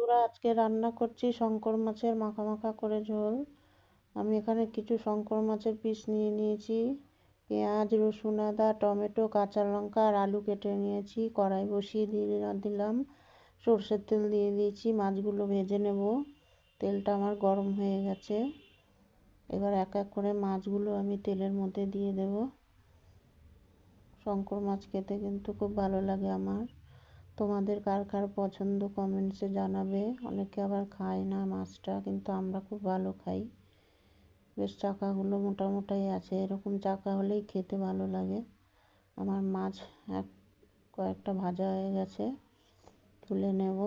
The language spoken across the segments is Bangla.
বন্ধুরা, আজকে রান্না করছি শঙ্কর মাছের মাখা মাখা করে ঝোল। আমি এখানে কিছু শঙ্কর মাছের পিস নিয়ে নিয়েছি। পেঁয়াজ, রসুন, আদা, টমেটো, কাঁচা লঙ্কা আর আলু কেটে নিয়েছি। কড়াই বসিয়ে দিলাম, সরষের তেল দিয়ে দিয়েছি। মাছগুলো ভেজে নেব। তেলটা আমার গরম হয়ে গেছে। এবার এক এক করে মাছগুলো আমি তেলের মধ্যে দিয়ে দেব। শঙ্কর মাছ খেতে কিন্তু খুব ভালো লাগে আমার। তোমাদের কার কার পছন্দ কমেন্টসে জানাবে। অনেকে আবার খায় না মাছটা, কিন্তু আমরা খুব ভালো খাই। বেশ চাকাগুলো মোটা মোটাই আছে, এরকম চাকা হলেই খেতে ভালো লাগে। আমার মাছ কয়েকটা ভাজা হয়ে গেছে, তুলে নেব।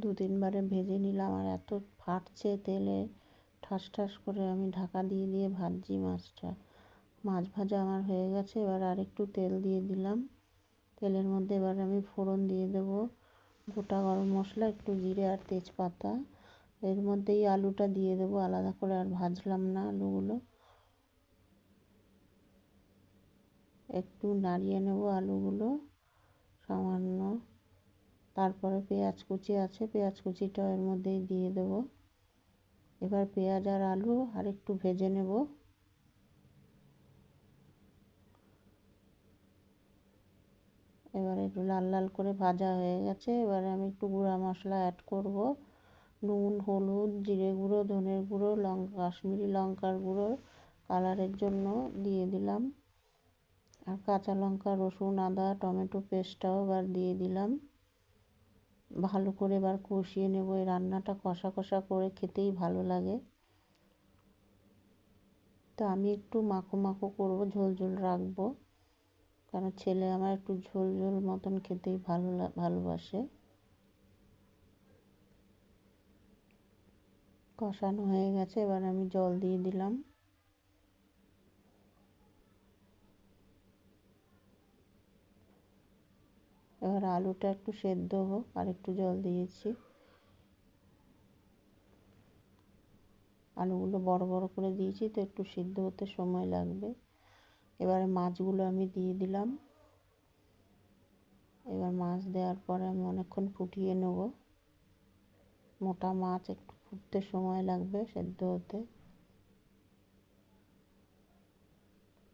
দু তিনবারে ভেজে নিলাম, আর এত ফাটছে তেলে, ঠাস ঠাস করে আমি ঢাকা দিয়ে দিয়ে ভাজছি মাছটা। মাছ ভাজা আমার হয়ে গেছে। এবার আর একটু তেল দিয়ে দিলাম। তেলের মধ্যে এবার আমি ফোড়ন দিয়ে দেব। গোটা গরম মশলা, একটু জিরে আর তেজপাতা। এর মধ্যেই আলুটা দিয়ে দেবো, আলাদা করে আর ভাজলাম না আলুগুলো। একটু নাড়িয়ে নেব আলুগুলো সামান্য। তারপরে পেঁয়াজ কুচি আছে, পেঁয়াজ কুচিটা এর মধ্যেই দিয়ে দেব। এবার পেঁয়াজ আর আলু আর একটু ভেজে নেব। এবারে একটু লাল লাল করে ভাজা হয়ে গেছে। এবারে আমি একটু গুঁড়া মশলা অ্যাড করব। নুন, হলুদ, জিরে গুঁড়ো, ধনের গুঁড়ো, কাশ্মীরি লঙ্কার গুঁড়ো কালারের জন্য দিয়ে দিলাম। আর কাঁচা লঙ্কা, রসুন, আদা, টমেটো পেস্টটাও এবার দিয়ে দিলাম। ভালো করে এবার কষিয়ে নেব। এই রান্নাটা কষা কষা করে খেতেই ভালো লাগে। তো আমি একটু মাখো মাখো করবো, ঝোল ঝোল রাখবো, কারণ ছেলে আমার একটু ঝোল ঝোল মতন খেতেই ভালোবাসে। কষানো হয়ে গেছে, এবার আমি জল দিয়ে দিলাম। এবার আলুটা একটু সেদ্ধ হোক, আর একটু জল দিয়েছি। আলুগুলো বড় বড় করে দিয়েছি, তো একটু সিদ্ধ হতে সময় লাগবে। এবারে মাছগুলো আমি দিয়ে দিলাম। এবার মাছ দেওয়ার পরে আমি অনেকক্ষণ ফুটিয়ে নেব। মোটা মাছ, একটু ফুটতে সময় লাগবে সেদ্ধ হতে।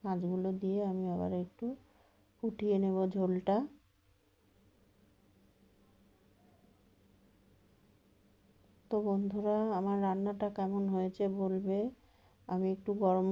মাছগুলো দিয়ে আমি আবার একটু ফুটিয়ে নেব ঝোলটা। তো বন্ধুরা, আমার রান্নাটা কেমন হয়েছে বলবে। আমি একটু গরম